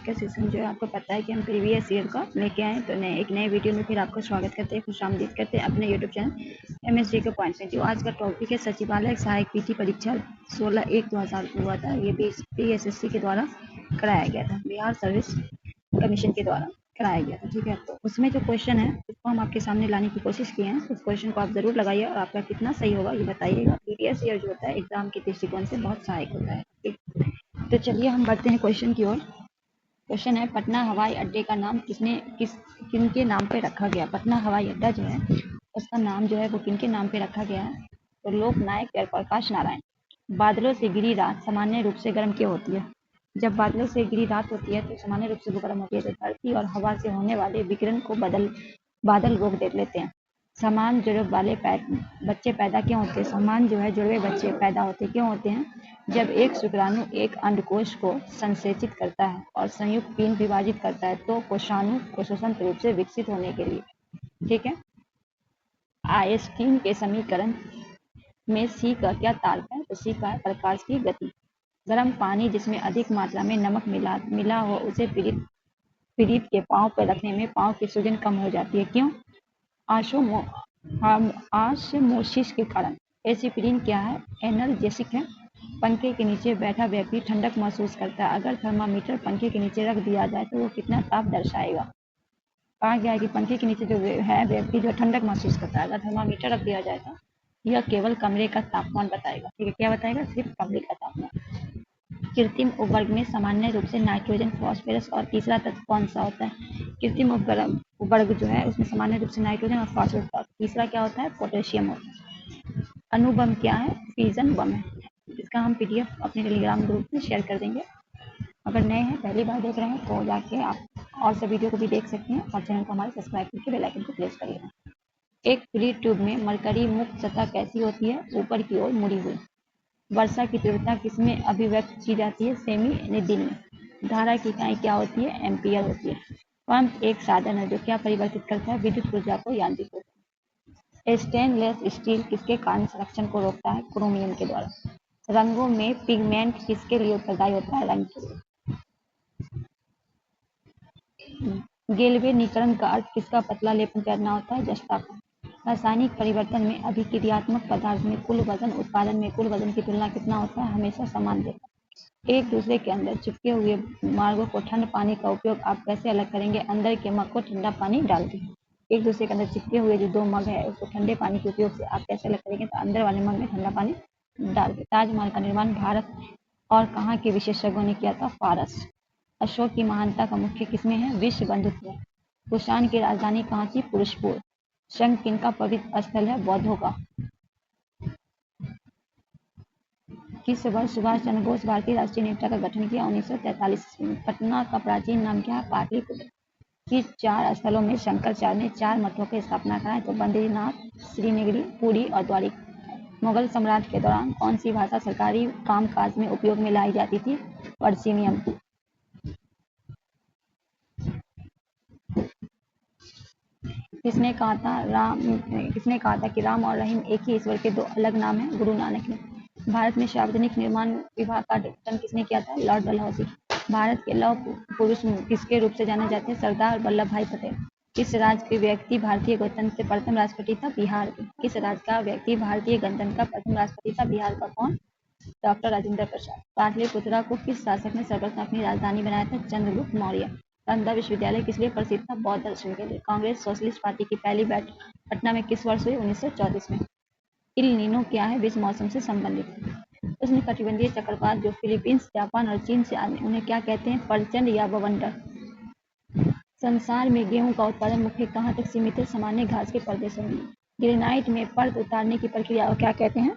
का सेशन जो है आपको पता है कि हम प्रीवियस ईयर का लेके आए, तो एक नए वीडियो में फिर आपका स्वागत करते हैं, खुशामदीद करते हैं अपने यूट्यूब चैनल एमएसडी के पॉइंट में। जो आज का टॉपिक है सचिवालय सहायक पीटी परीक्षा 16/1/2000 को हुआ था। ये बीएसएससी के द्वारा कराया गया था, बिहार सर्विस कमीशन के द्वारा कराया गया था। ठीक है, तो उसमें जो क्वेश्चन है उसको हम आपके सामने लाने की कोशिश किए हैं। उस क्वेश्चन को आप जरूर लगाइए और आपका कितना सही होगा ये बताइएगा। प्रीवियस ईयर जो होता है एग्जाम के दृष्टिकोण से बहुत सहायक होता है। तो चलिए हम बढ़ते हैं क्वेश्चन की ओर। क्वेश्चन है, पटना हवाई अड्डे का नाम किनके नाम पे रखा गया। पटना हवाई अड्डा जो है उसका नाम जो है वो किनके नाम पे रखा गया है। तो लोकनायक जयप्रकाश नारायण। बादलों से घिरी रात सामान्य रूप से गर्म क्यों होती है। जब बादलों से घिरी रात होती है तो सामान्य रूप से वो गर्म होती है। तो धरती और हवा से होने वाले विकिरण को बादल रोक दे लेते हैं। समान जुड़े वाले बच्चे पैदा क्यों होते हैं। समान जो है जुड़वे बच्चे पैदा होते क्यों होते हैं। जब एक शुक्राणु एक अंडकोश को संसेचित करता है और संयुक्त पिंड विभाजित करता है तो कोशाणु को स्वतंत्र रूप से विकसित होने के लिए। ठीक है, आइंस्टीन के समीकरण में सी का क्या तार्क है। तो सी का है प्रकाश की गति। गर्म पानी जिसमें अधिक मात्रा में नमक मिला हो उसे पीड़ित के पांव पर रखने में पांव की सूजन कम हो जाती है। क्यों। आस्मोसिस के कारण। एस्पिरिन क्या है, एनाल्जेसिक है। पंखे के नीचे बैठा व्यक्ति ठंडक महसूस करता है। अगर थर्मामीटर पंखे के नीचे रख दिया जाए तो वो कितना ताप दर्शाएगा। कहा गया है कि पंखे के नीचे जो है व्यक्ति जो ठंडक महसूस करता है, अगर थर्मामीटर रख दिया जाए तो यह केवल कमरे का तापमान बताएगा। ठीक है, क्या बताएगा, सिर्फ कमरे का तापमान। कृत्रिम उपवर्ग में सामान्य रूप से नाइट्रोजन, फॉस्फोरस और तीसरा तत्व कौन सा होता है। कृत्रिम उपवर्ग जो है उसमें सामान्य रूप से नाइट्रोजन और फॉस्फोरस और तीसरा क्या होता है, पोटेशियम होता है। अणुबम क्या है, फ्यूजन बम है। इसका हम पीडीएफ अपने टेलीग्राम ग्रुप में शेयर कर देंगे। अगर नए हैं, पहली बार देख रहे हैं तो जाके आप और सब वीडियो को भी देख सकते हैं और चैनल को हमारे सब्सक्राइब करके बेल आइकन को प्रेस करिएगा। एक खुली ट्यूब में मरकरी मुक्त सतह कैसी होती है, ऊपर की ओर मुड़ी हुई। वर्षा की तीव्रता किसमें अभिव्यक्त की जाती है, सेमी यानी दिन में। धारा की इकाई क्या होती है, एम्पियर होती है। पंप एक साधन है जो क्या परिवर्तित करता है, विद्युत ऊर्जा को यांत्रिक ऊर्जा। स्टेनलेस स्टील किसके कारण संरक्षण को रोकता है, क्रोमियम के द्वारा। रंगों में पिगमेंट किसके लिए उत्तरदायी होता है, रंग के लिए। गैल्वेनीकरण का अर्थ किसका पतला लेपन करना होता है, जस्ता का। रासायनिक परिवर्तन में अभिक्रियात्मक पदार्थ में कुल वजन उत्पादन में कुल वजन की तुलना कितना होता है, हमेशा समान देता है। एक दूसरे के अंदर चिपके हुए मार्गों को ठंड पानी का उपयोग आप कैसे अलग करेंगे, अंदर के मग को ठंडा पानी डाल के। एक दूसरे के अंदर चिपके हुए जो दो मग है उसको ठंडे पानी के उपयोग से आप कैसे अलग करेंगे, तो अंदर वाले मग में ठंडा पानी डाल के। ताजमहल का निर्माण भारत और कहाँ के विशेषज्ञों ने किया था, फारस। अशोक की महानता का मुख्य किसमें है, विश्व बंधुत्व में। कुषाण की राजधानी कहाँ थी, पुरुषपुर। शंख किनका पवित्र स्थल है, बौद्धों का। किस वर्ष सुभाष चंद्र बोस भारतीय राष्ट्रीय नेता का गठन किया, 1943 में। पटना का प्राचीन नाम क्या है, पाटलिपुत्र। किस 4 स्थलों में शंकराचार्य ने 4 मठों की स्थापना कराई, तो बद्रीनाथ, श्रीनगरी, पुरी और द्वारिका। मुगल सम्राट के दौरान कौन सी भाषा सरकारी कामकाज में उपयोग में लाई जाती थी, पर्शियन। किसने कहा था कि राम और रहीम एक ही ईश्वर के 2 अलग नाम हैं, गुरु नानक ने। भारत में सार्वजनिक निर्माण विभाग का गठन किसने किया था, लॉर्ड डलहौसी। भारत के लौह पुरुष किसके रूप से जाने जाते हैं, सरदार वल्लभ भाई पटेल। किस राज्य के व्यक्ति भारतीय गणतंत्र के प्रथम राष्ट्रपति था, बिहार के। किस राज्य का व्यक्ति भारतीय गणतंत्र का प्रथम राष्ट्रपति था, बिहार का। कौन, डॉक्टर राजेंद्र प्रसाद। पाटलिपुत्रा को किस शासक ने सर्वप्रथम अपनी राजधानी बनाया था, चंद्रगुप्त मौर्य। नालंदा विश्वविद्यालय किस लिए प्रसिद्ध था, बौद्ध दर्शन के लिए। कांग्रेस सोशलिस्ट पार्टी की पहली बैठक पटना में किस वर्ष हुई, 1934 में। इल नीनो क्या है, विश्व मौसम से संबंधित। उष्णकटिबंधीय चक्रवात जो फिलीपींस, जापान और चीन से आते हैं उन्हें क्या कहते हैं, प्रचंड या बवंडर। संसार में गेहूं का उत्पादन मुख्य कहाँ तक सीमित है, सामान्य घास के प्रदेशों में। ग्रेनाइट में परत उतारने की प्रक्रिया को क्या कहते हैं,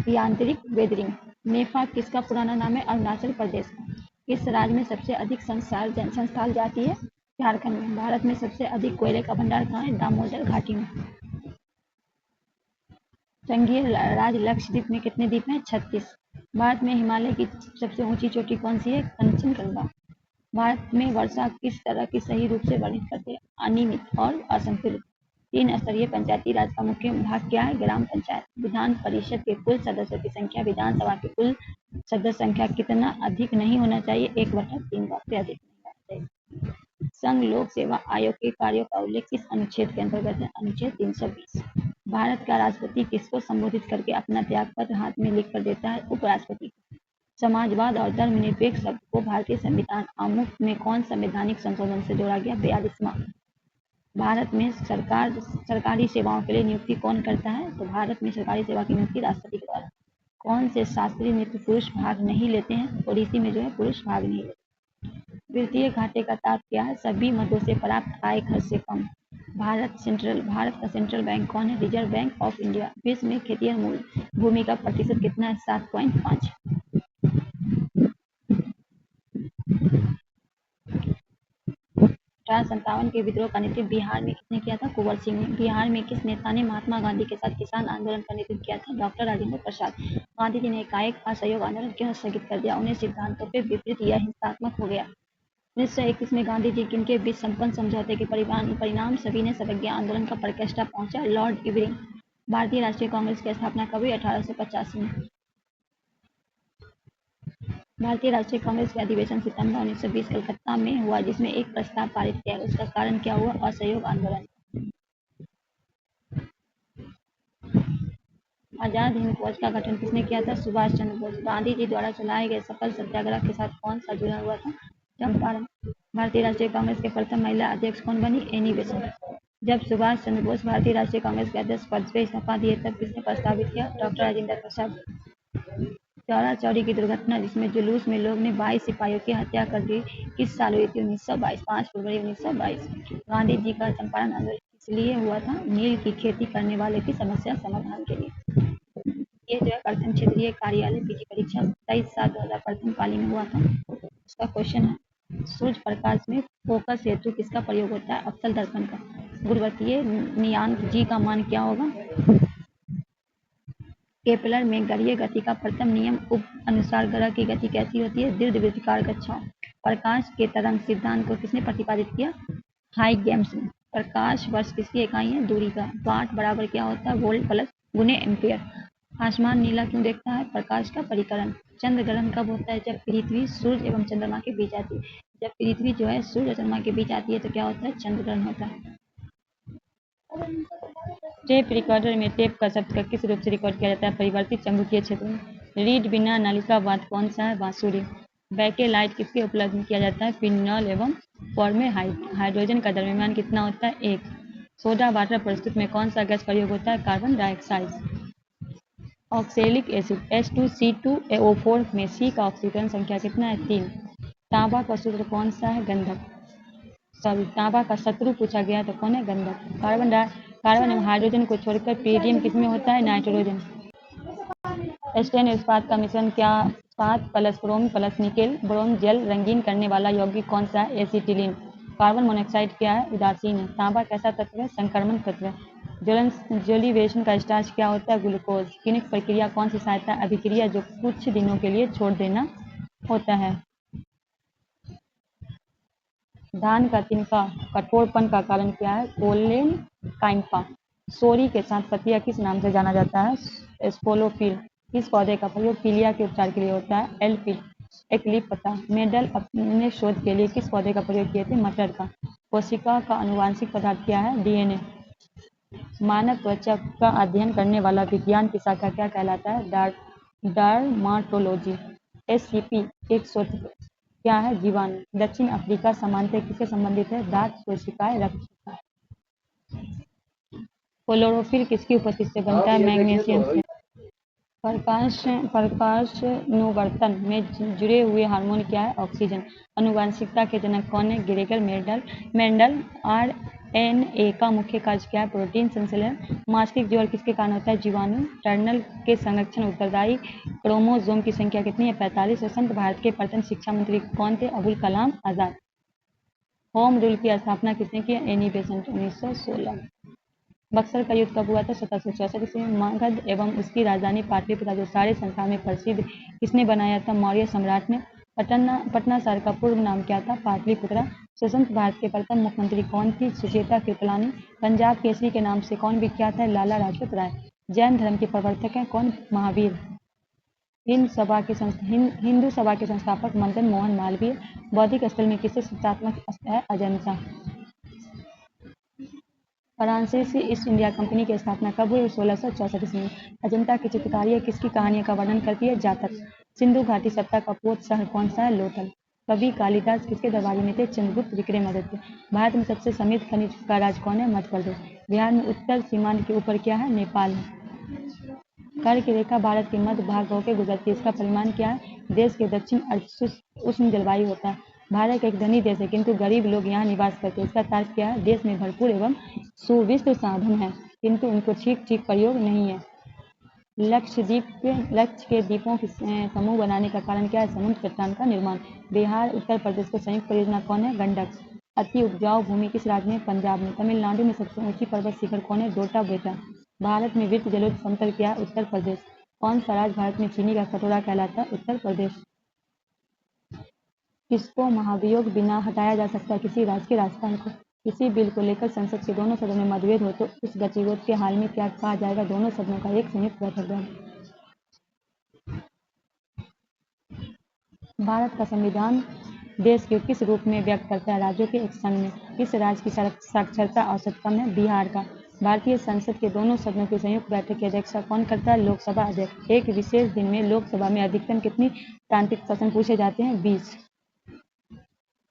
यांत्रिक वेदरिंग। नेफा किसका पुराना नाम है, अरुणाचल प्रदेश का। किस राज्य में सबसे अधिक संस्थाल जाती है, झारखंड में। भारत में सबसे अधिक कोयले का भंडार कहाँ है, दामोदर घाटी में। संघीय राज्य लक्षद्वीप में कितने द्वीप हैं, 36। भारत में हिमालय की सबसे ऊंची चोटी कौन सी है, कंचनजंगा। भारत में वर्षा किस तरह की सही रूप से वर्णित करते हैं, अनियमित और असंतुलित। 3 स्तरीय पंचायती राज का मुख्य भाग क्या है, ग्राम पंचायत। विधान परिषद के कुल सदस्यों की संख्या विधानसभा के कुल सदस्य संख्या कितना अधिक नहीं होना चाहिए, 1/3 से अधिक नहीं होना चाहिए। संघ लोक सेवा आयोग के कार्यों का उल्लेख किस अनुच्छेद के अंतर्गत है, अनुच्छेद 320। भारत का राष्ट्रपति किसको संबोधित करके अपना त्यागपत्र हाथ में लिख कर देता है, उपराष्ट्रपति को। समाजवाद और धर्मनिरपेक्ष शब्द को भारतीय संविधान आमुख में कौन संवैधानिक संशोधन से जोड़ा गया, 42वां। भारत में सरकारी सेवाओं के लिए नियुक्ति कौन करता है, तो भारत में सरकारी सेवा की नियुक्ति राष्ट्रपति के द्वारा। कौन से शास्त्रीय नृत्य पुरुष भाग नहीं लेते हैं, ओडिसी में जो है पुरुष भाग नहीं लेते। वित्तीय घाटे का ताप क्या है, सभी मदों से प्राप्त आय खर्च से कम। भारत का सेंट्रल बैंक कौन है, रिजर्व बैंक ऑफ इंडिया। विश्व में खेतीय मूल भूमि का प्रतिशत कितना है, 7.5। 1857 के विद्रोह का नेतृत्व बिहार में किसने किया था, कुंवर सिंह ने। बिहार में किस नेता ने महात्मा गांधी के साथ किसान आंदोलन का नेतृत्व किया था, डॉक्टर राजेंद्र प्रसाद। गांधी जी ने एकाएक असहयोग आंदोलन क्यों स्थगित कर दिया, उन्हें सिद्धांतों पे विपरीत या हिंसात्मक हो गया। 1921 में गांधी जी किनके बीच संपन्न समझौते के परिणाम सभी ने समझ गया, आंदोलन का प्रकेष्ठा पहुंचा, लॉर्ड इरविन। भारतीय राष्ट्रीय कांग्रेस की स्थापना कब हुई, 1885 में। भारतीय राष्ट्रीय कांग्रेस का अधिवेशन सितंबर 1920 कलकत्ता में हुआ, जिसमें एक प्रस्ताव पारित किया। उसका कारण क्या हुआ, असहयोग आंदोलन। आजाद हिंद फौज का गठन किसने किया था, सुभाष चंद्र बोस। गांधी जी द्वारा चलाए गए सफल सत्याग्रह के साथ कौन सा जुड़ा हुआ था, चंपारण। भारतीय राष्ट्रीय कांग्रेस के प्रथम महिला अध्यक्ष कौन बनी, एनी बेसेंट। जब सुभाष चंद्र बोस भारतीय राष्ट्रीय कांग्रेस के अध्यक्ष पद से इस्तीफा दिए तब किसने प्रस्तावित किया, डॉक्टर राजेंद्र प्रसाद। चौरा चौरी की दुर्घटना जिसमें जुलूस में लोग ने 22 सिपाहियों की हत्या कर दी, किस साल हुई थी, 1922, 5 फरवरी 1922। गांधी जी का चंपारण आंदोलन इसलिए हुआ था, नील की खेती करने वाले की समस्या समाधान के लिए। ये जो है प्रथम क्षेत्रीय कार्यालय पीजी परीक्षा 27/7/2000 प्रथम पाली में हुआ था। उसका क्वेश्चन है, सूर्य प्रकाश में फोकस हेतु किसका प्रयोग होता है, अवतल दर्पण का। गुरुत्वीय नियतांक जी का मान क्या होगा। केपलर में गणीय गति का प्रथम नियम अनुसार ग्रह की गति कैसी होती है, दीर्घवृत्ताकार कक्षाओं। प्रकाश के तरंग सिद्धांत को किसने प्रतिपादित किया, हाइगेम्स ने। प्रकाश वर्ष किसकी इकाई है, दूरी का। वाट बराबर क्या होता है, वोल्ट प्लस गुने एम्पियर। आसमान नीला क्यों देखता है, प्रकाश का परिकरण। चंद्र ग्रहण कब होता है, जब पृथ्वी सूर्य एवं चंद्रमा के बीच आती है। जब पृथ्वी जो है सूर्य और चंद्रमा के बीच आती है तो क्या होता है, चंद्र ग्रहण होता है। टेप रिकॉर्डर में टेप का शब्द का किस रूप से रिकॉर्ड किया जाता है, परिवर्तित चुंबकीय क्षेत्र में। रीड बिना नलिका वाद्य कौन सा है, बांसुरी। बैकेलाइट किसके उपलब्ध में किया जाता है, फिनॉल एवं फॉर्मेल्डिहाइड। हाइड्रोजन का द्रव्यमान कितना होता है, 1। सोडा वाटर प्रस्तुत में कौन सा गैस प्रयोग होता है, carbon dioxide. Oxalic acid H2C2O4 में C का ऑक्सीकरण संख्या कितना है, 3। तांबा का सूत्र कौन सा है, गंधक। तांबा का शत्रु पूछा गया तो कौन है, गंधक। कार्बन एवं हाइड्रोजन को छोड़कर पीरियम किसमें होता है, नाइट्रोजन। स्टेन इस्पात का मिश्रण क्या, इस्पात प्लस क्रोम प्लस निकेल ब्रोम जेल रंगीन करने वाला यौगिक कौन सा है, एसीटिलीन। कार्बन मोनोऑक्साइड क्या है, उदासीन है। तांबा कैसा तत्व है, संक्रमण तत्व है। ज्वलिवेशन का स्टार्च क्या होता है, ग्लूकोज। किनेटिक प्रक्रिया कौन सी सहायता अभिक्रिया जो कुछ दिनों के लिए छोड़ देना होता है। धान का तिनका कठोरपन का कारण क्या है, कोलेन काइम्पा। सोरी के साथ पतिया किस नाम से जाना जाता है, स्पोलोफिल। किस पौधे का प्रयोग पीलिया के उपचार के लिए होता है, एल्फिल एक्लिप पत्ता। मेडल अपने शोध के लिए किस पौधे का प्रयोग किए थे, मटर का। कोशिका का आनुवांशिक पदार्थ क्या है, डीएनए। मानव त्वचा का अध्ययन करने वाला विज्ञान की शाखा क्या कहलाता है, डर्माटोलॉजी। SCP 100 क्या है, जीवाणु। दक्षिण अफ्रीका सामान्यतः किससे संबंधित है, दांत कोशिकाएं रक्त। क्लोरोफिल किसकी उपस्थिति से बनता है, मैग्नीशियम से। प्रकाशानुवर्तन में जुड़े हुए हार्मोन क्या है, ऑक्सीजन। आनुवंशिकता के जनक कौन है, ग्रेगर मेंडल। RNA का मुख्य कार्य क्या है, प्रोटीन संश्लेषण। मासिक ज्वर किसके कारण होता है, जीवाणु। टर्नल के संरक्षण उत्तरदायी क्रोमोसोम की संख्या कितनी है, 45। स्वतंत्र भारत के प्रथम शिक्षा मंत्री कौन थे, अबुल कलाम आजाद। होम रूल की स्थापना किसने की, एनी बेसेंट, 1916। बक्सर का युद्ध कब हुआ था, 1764 ईस्वी। मगध एवं उसकी राजधानी पाटलिपुत्र जो सारे संसार में प्रसिद्ध किसने बनाया था, मौर्य सम्राट ने। पटना शहर का पूर्व नाम क्या था, पाटलिपुत्रा। स्वतंत्र भारत के प्रथम मुख्यमंत्री कौन थी, सुचेता कृपलानी। पंजाब केसरी के नाम से कौन विख्यात है, लाला लाजपत राय। जैन धर्म के प्रवर्तक हैं कौन, महावीर। हिंदू सभा के संस्थापक मदन मोहन मालवीय। बौद्धिक स्थल में किससे सूचनात्मक है? अजंता। फ्रांसीसी ईस्ट इंडिया कंपनी की स्थापना कब हुई? 1664 ईस्वी में। अजंता की चित्रकारियाँ किसकी कहानियों का वर्णन करती है? जातक। सिंधु घाटी सभ्यता का पोत शहर कौन सा है? लोथल। कवि कालिदास किसके दरबार में थे? चंद्रगुप्त विक्रमादित्य। भारत में सबसे समृद्ध खनिज का राज्य कौन है? मध्य प्रदेश। बिहार में उत्तर सीमांत के ऊपर क्या है? नेपाल है। कर्क रेखा भारत के मध्य भाग होकर गुजरती है। इसका परिमाण क्या है? देश के दक्षिण उष्ण जलवायु होता है। भारत एक धनी देश है किंतु गरीब लोग यहाँ निवास करते हैं। इसका तार्किक क्या है? देश में भरपूर एवं सुविस्त साधन है किंतु उनको ठीक ठीक प्रयोग नहीं है। लक्ष्य के द्वीपों के समूह बनाने का कारण क्या है? समुद्र चट्टान का निर्माण। बिहार उत्तर प्रदेश को संयुक्त परियोजना कौन है? गंडक। अति उपजाऊ भूमि किस राज्य में? पंजाब में। तमिलनाडु में सबसे ऊंची पर्वत शिखर कौन है? डोटा बेटा। भारत में वृत्त जलोढ़ समतल क्या है? उत्तर प्रदेश। कौन सा राज्य भारत में चीनी का कटोरा कहलाता है? उत्तर प्रदेश। किसको महाभियोग बिना हटाया जा सकता है? किसी राज्य के राज्यपाल को। किसी बिल को लेकर संसद के दोनों सदनों में मतभेद हो तो उस गतिरोध के हाल में क्या कहा जाएगा? दोनों सदनों का एक संयुक्त बैठक। भारत का संविधान देश के किस रूप में व्यक्त करता है? राज्यों के एक संघ में। किस राज्य की साक्षरता औसत कम है? बिहार का। भारतीय संसद के दोनों सदनों की संयुक्त बैठक की अध्यक्षता कौन करता है? लोकसभा अध्यक्ष। एक विशेष दिन में लोकसभा में अधिकतम कितनी तांत्रिक प्रश्न पूछे जाते हैं? 20।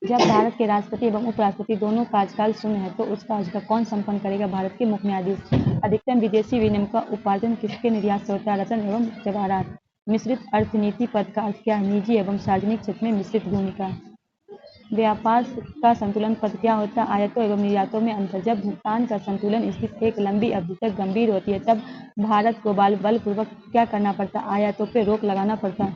जब भारत के राष्ट्रपति एवं उपराष्ट्रपति दोनों कार्यकाल शून्य है तो उसका अजरा कौन संपन्न करेगा? भारत के मुख्य न्यायाधीश। अधिकतम विदेशी विनिमय का उपार्जन किसके निर्यात से होता है? रत्न एवं जवाहरात। मिश्रित अर्थनीति पद का अर्थ क्या है? निजी एवं सार्वजनिक क्षेत्र में मिश्रित भूमिका। व्यापार का संतुलन पद क्या होता है? आयातों एवं निर्यातों में अंतर। जब भुगतान का संतुलन स्थिति एक लंबी अवधि तक गंभीर होती है तब भारत को बलपूर्वक क्या करना पड़ता है? आयातों पर रोक लगाना पड़ता है।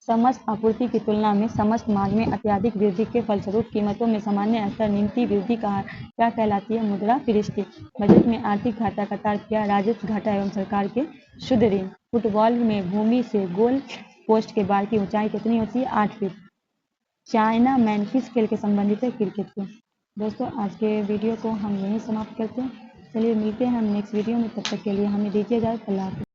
समस्त आपूर्ति की तुलना में समस्त मांग में अत्यधिक वृद्धि के फलस्वरूप कीमतों में सामान्य स्तर न्यूनतम वृद्धि क्या कहलाती है? मुद्रास्फीति। बजट में आर्थिक घाटा का तार्किक क्या? राजस्व घाटा एवं सरकार के शुद्ध ऋण। फुटबॉल में भूमि से गोल पोस्ट के बार की ऊंचाई कितनी होती है? 8 फीट। चाइना मैन किस खेल के संबंधित है? क्रिकेट के। दोस्तों आज के वीडियो को हम यहीं समाप्त करते हैं। चलिए मिलते हैं हम नेक्स्ट वीडियो में, तब तक के लिए हमें दीजिए इजाजत। अल्लाह हाफिज़।